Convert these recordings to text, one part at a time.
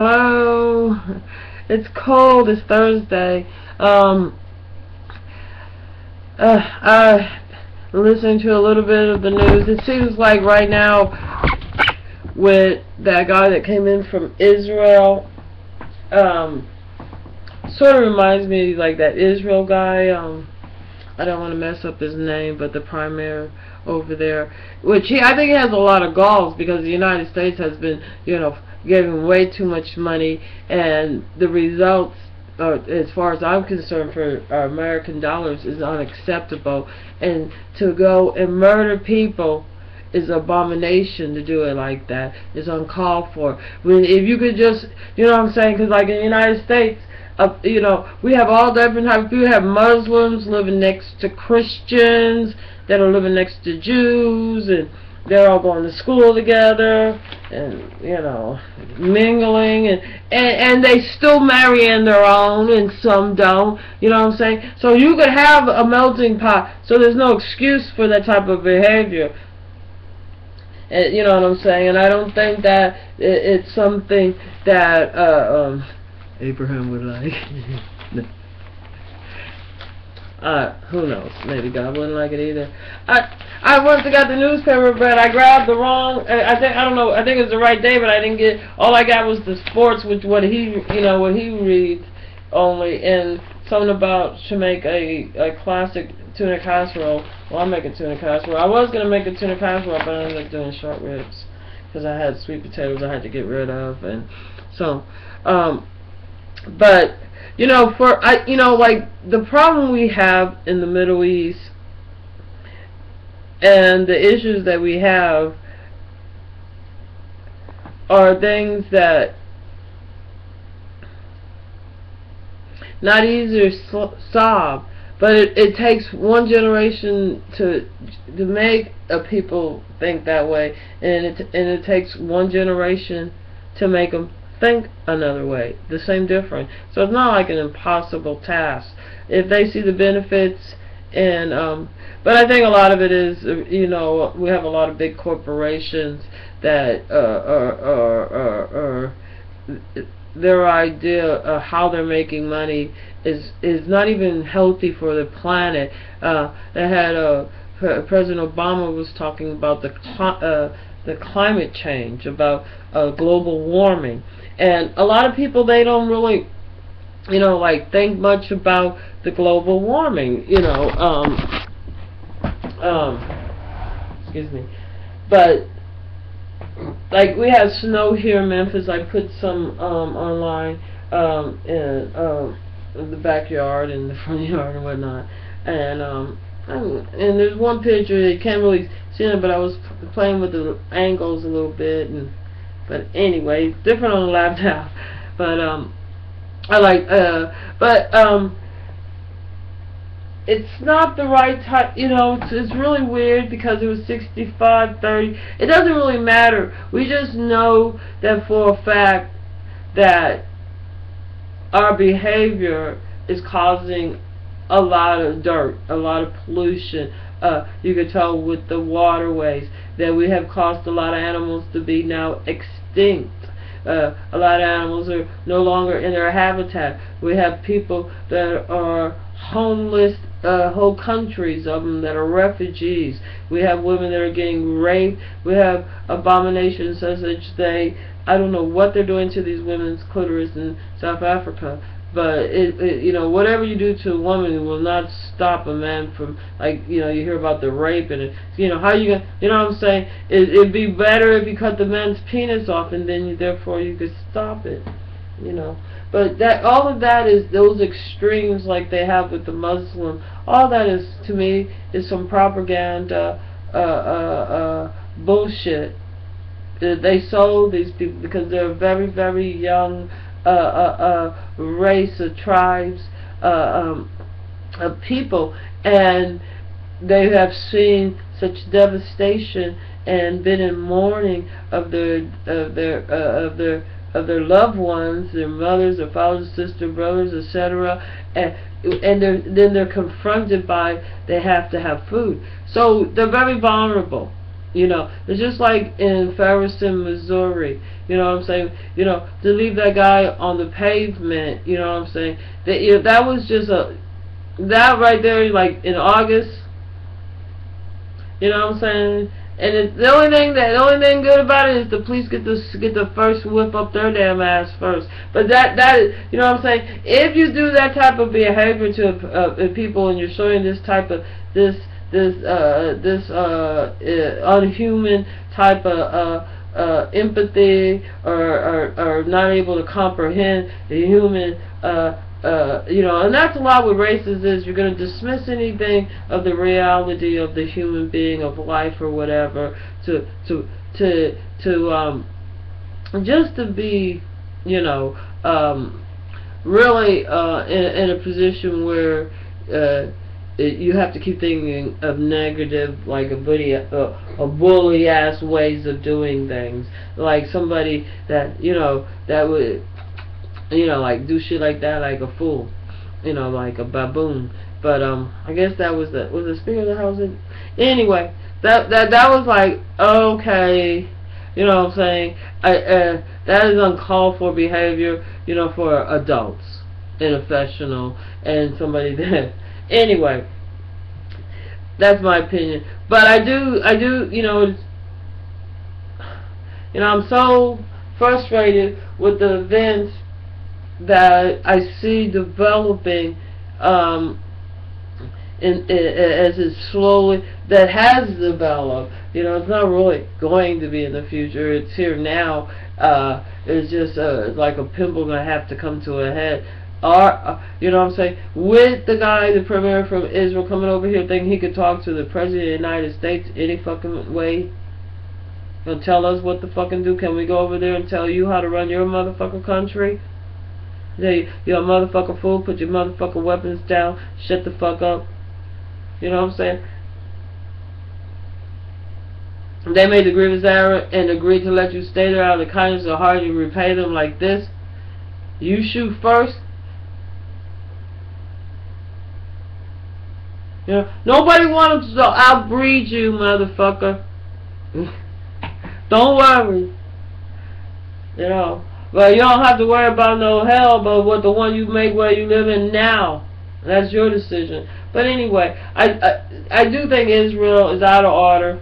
Hello. It's cold. It's Thursday. I listened to a little bit of the news. It seems like right now, with that guy that came in from Israel, sort of reminds me like that Israel guy. I don't want to mess up his name, but the primary over there, which I think he has a lot of galls because the United States has been, giving way too much money, and the results, as far as I'm concerned, for American dollars is unacceptable. And to go and murder people is an abomination. To do it like that is uncalled for. If you could just, you know what I'm saying, because like in the United States, we have all different types of people. We have Muslims living next to Christians that are living next to Jews, and they're all going to school together, and mingling, and they still marry in their own, and some don't. You know what I'm saying? So you could have a melting pot. So there's no excuse for that type of behavior. And, you know what I'm saying? And I don't think that it's something that Abraham would like. Who knows? Maybe God wouldn't like it either. I once got the newspaper, but I grabbed the wrong. I don't know. I think it's the right day, but I didn't get. All I got was the sports, which what he reads only, and something about to make a classic tuna casserole. Well, I'm making tuna casserole. I was gonna make a tuna casserole, but I ended up doing short ribs because I had sweet potatoes I had to get rid of, and so but like the problem we have in the Middle East and the issues that we have are things that not easy to solve, but it takes one generation to make a people think that way, and it takes one generation to make them think another way, the same difference. So it's not like an impossible task if they see the benefits. And but I think a lot of it is, we have a lot of big corporations that their idea of how they're making money is not even healthy for the planet. They had President Obama was talking about the climate change, about global warming. And a lot of people, they don't really, think much about the global warming, excuse me. But, like, we have snow here in Memphis. I put some online in the backyard and the front yard and whatnot. And there's one picture, you can't really see it, but I was playing with the angles a little bit, but anyway, different on the laptop. But I like it's not the right type. It's really weird because it was 65-30. It doesn't really matter. We just know that for a fact that our behavior is causing a lot of dirt, a lot of pollution. You can tell with the waterways that we have caused a lot of animals to be now extinct. A lot of animals are no longer in their habitat. We have people that are homeless, whole countries of them that are refugees. We have women that are getting raped. We have abominations such as I don't know what they're doing to these women's clitoris in South Africa. But whatever you do to a woman will not stop a man from, you hear about the rape, and how you gonna, what I'm saying? It'd be better if you cut the man's penis off, and then therefore you could stop it, But all of that is those extremes like they have with the Muslim. All that is, to me, is some propaganda, bullshit. They sold these people because they're very, very young. Race of tribes of people, and they have seen such devastation and been in mourning of their loved ones, their mothers, their fathers, sisters, brothers, etc. And then they're confronted by they have to have food, so they're very vulnerable. It's just like in Ferguson, Missouri. You know what I'm saying? To leave that guy on the pavement. You know what I'm saying? That was just that right there, like in August. You know what I'm saying? And the only thing good about it is the police get the first whip up their damn ass first. But that is, you know what I'm saying? If you do that type of behavior to people, and you're showing this type of this unhuman type of empathy, or not able to comprehend the human, and that's a lot with races is you're going to dismiss anything of the reality of the human being, of life or whatever, just to be, really in a position where you have to keep thinking of negative, like a bully ass ways of doing things, like somebody that that would like do shit like that, like a fool, like a baboon. But I guess that was the Speaker of the House. Anyway, that was like, okay, you know what I'm saying? That is uncalled for behavior, for adults and a professional and somebody that. Anyway, that's my opinion. But I do, I'm so frustrated with the events that I see developing, as it slowly, that has developed. It's not really going to be in the future. It's here now. It's just like a pimple gonna have to come to a head. You know what I'm saying? With the guy, the premier from Israel, coming over here thinking he could talk to the president of the United States any fucking way. Gonna tell us what to fucking do. Can we go over there and tell you how to run your motherfucking country? You're a motherfucking fool. Put your motherfucking weapons down. Shut the fuck up. You know what I'm saying? They made the grievous error and agreed to let you stay there out of the kindness of heart. You repay them like this. You shoot first. Nobody wants to outbreed you, motherfucker. Don't worry. But you don't have to worry about no hell, but what the one you make where you live in now. That's your decision. But anyway, I do think Israel is out of order.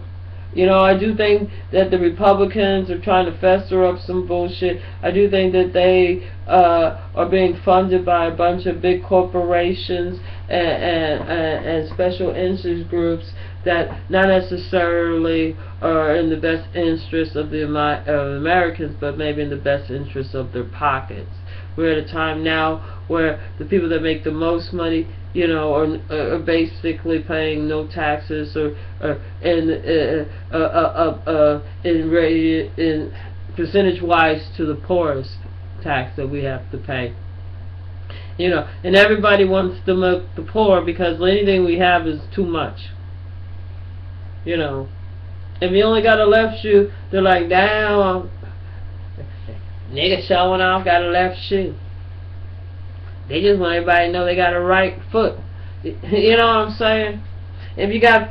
I do think that the Republicans are trying to fester up some bullshit. I do think that they are being funded by a bunch of big corporations and special interest groups that not necessarily are in the best interest of the Americans, but maybe in the best interest of their pockets. We're at a time now where the people that make the most money, are basically paying no taxes, or in percentage-wise to the poorest tax that we have to pay. And everybody wants to milk the poor because anything we have is too much. If you only got a left shoe, they're like, damn, nigga showing off got a left shoe. They just want everybody to know they got a right foot. You know what I'm saying? If you got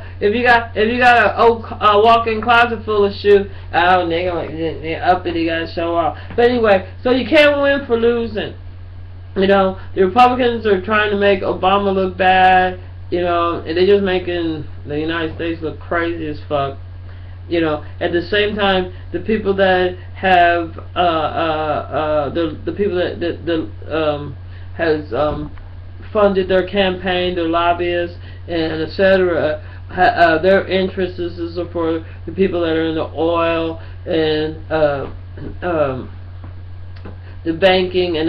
a walk-in closet full of shoes, oh nigga, uppity, gotta show off. But anyway, so you can't win for losing. The Republicans are trying to make Obama look bad. And they're just making the United States look crazy as fuck. At the same time, the people that have the people that has funded their campaign, their lobbyists, and etc. Their interests is for the people that are in the oil and the banking and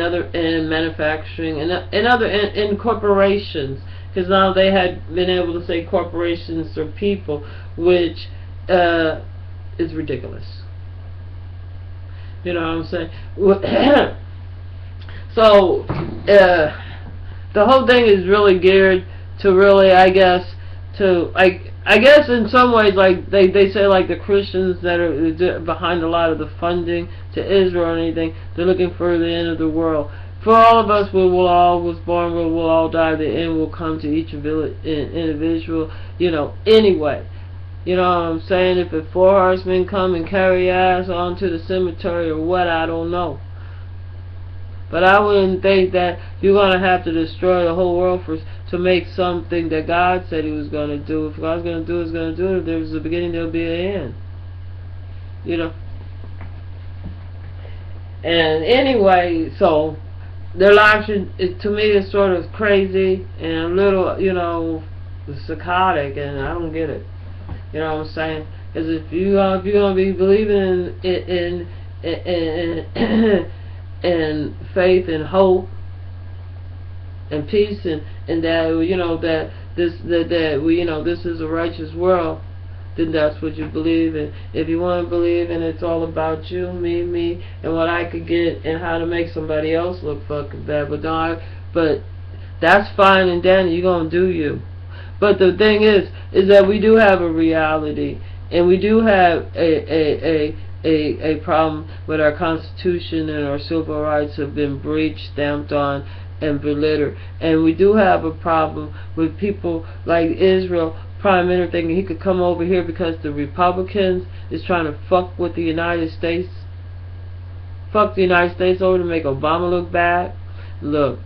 manufacturing and other in corporations. Because now they had been able to say corporations are people, which is ridiculous. You know what I'm saying? So the whole thing is really geared to really, I guess in some ways, like they say, like the Christians that are behind a lot of the funding to Israel or anything, they're looking for the end of the world. For all of us, we will all was born, we will all die. The end will come to each individual. Anyway, You know what I'm saying? If the 4 horsemen come and carry ass onto the cemetery or what, I don't know. But I wouldn't think that you're going to have to destroy the whole world to make something that God said He was going to do. If God's going to do it, He's going to do it. If there's a beginning, there'll be an end. You know. And anyway, so their life to me is sort of crazy and a little, you know, psychotic, and I don't get it. You know what I'm saying? Because if you're gonna be believing in faith and hope and peace and that, you know, that we, you know, this is a righteous world, then that's what you believe in. If you want to believe in it's all about you, me, and what I could get and how to make somebody else look fucking bad, but that's fine and dandy. You're gonna do you. But the thing is that we do have a reality, and we do have a problem with our Constitution, and our civil rights have been breached, stamped on, and belittled. And we do have a problem with people like Israel Prime Minister thinking he could come over here because the Republicans is trying to fuck with the United States. Fuck the United States over to make Obama look bad. Look.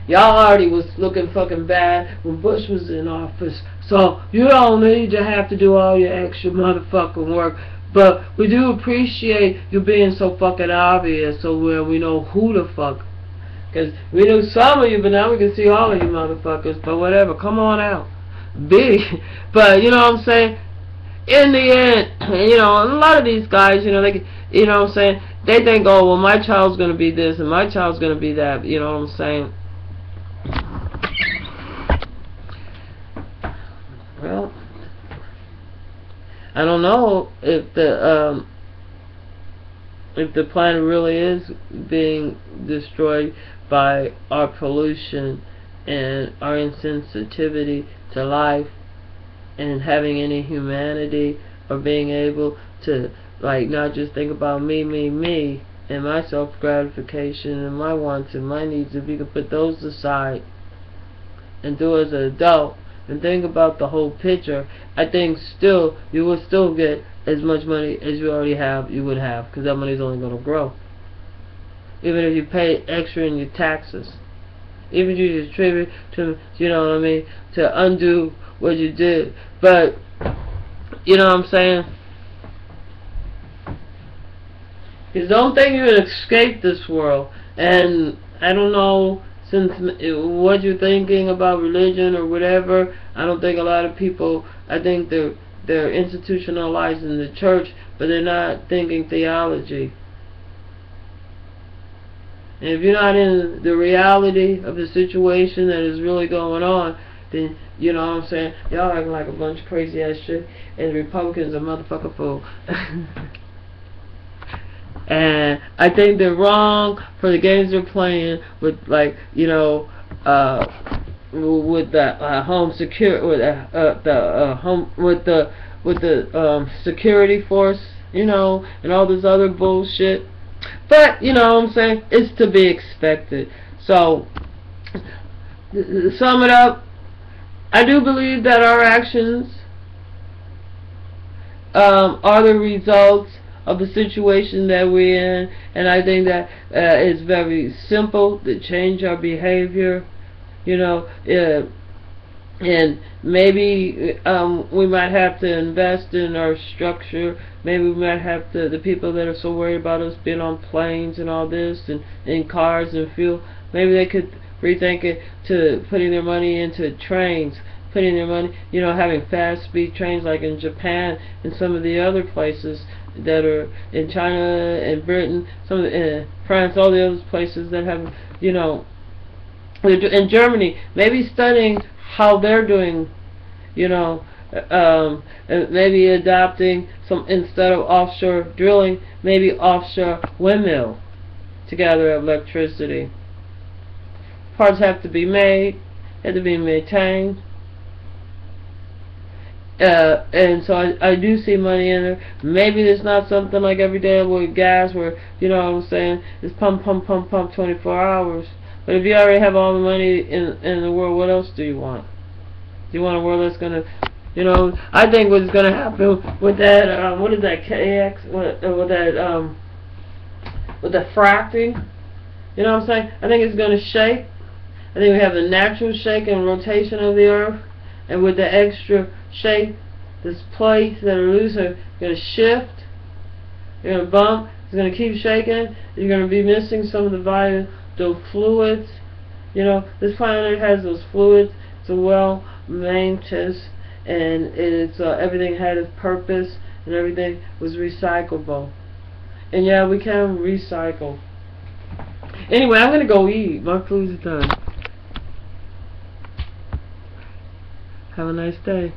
Y'all already was looking fucking bad when Bush was in office, so you don't need to have to do all your extra motherfucking work. But we do appreciate you being so fucking obvious, so we know who the fuck. Because we knew some of you, but now we can see all of you motherfuckers. But whatever, come on out. But you know what I'm saying? In the end, you know, a lot of these guys, you know, they, you know what I'm saying? They think, oh, well, my child's gonna be this and my child's gonna be that. You know what I'm saying? Well, I don't know if the planet really is being destroyed by our pollution and our insensitivity to life and having any humanity, or being able to, like, not just think about me and my self-gratification and my wants and my needs. If you could put those aside and do as an adult and think about the whole picture, I think still you would still get as much money as you already have, you would have, because that money is only going to grow. Even if you pay extra in your taxes, even if you distribute to, you know what I mean, to undo what you did. But you know what I'm saying? Because don't think you can escape this world. And I don't know, since what you're thinking about religion or whatever, I don't think a lot of people, I think they're institutionalized in the church, but they're not thinking theology. And if you're not in the reality of the situation that is really going on, then, you know what I'm saying, y'all acting like a bunch of crazy ass shit, and the Republicans are motherfucking fool. And I think they're wrong for the games they're playing with, like, you know, with the home security, with the security force, you know, and all this other bullshit. But you know what I'm saying, it's to be expected. So, to sum it up, I do believe that our actions are the results of the situation that we're in, and I think that it's very simple to change our behavior, you know, and maybe we might have to invest in our structure. Maybe we might have to, the people that are so worried about us being on planes and all this, and in cars and fuel, maybe they could rethink it to putting their money into trains, putting their money, you know, having fast speed trains like in Japan and some of the other places that are in China and Britain, some of the, France, all the other places that have, you know, in Germany, maybe studying how they're doing, you know, and maybe adopting some, instead of offshore drilling, maybe offshore windmill to gather electricity. Parts have to be made, have to be maintained. And so I do see money in there. Maybe it's not something like every day with gas where, you know what I'm saying, it's pump 24 hours. But if you already have all the money in the world, what else do you want? Do you want a world that's going to, You know, I think what's going to happen with that, what is that, KX, with that, with the fracking, you know what I'm saying? I think it's going to shake. I think we have the natural shake and rotation of the earth, and with the extra shake, this plates that are loose are going to shift. You're going to bump. It's going to keep shaking. You're going to be missing some of the vital fluids. You know, this planet has those fluids. It's a well maintained, and it's everything had its purpose, and everything was recyclable. And yeah, we can recycle. Anyway, I'm going to go eat. My food's done. Have a nice day.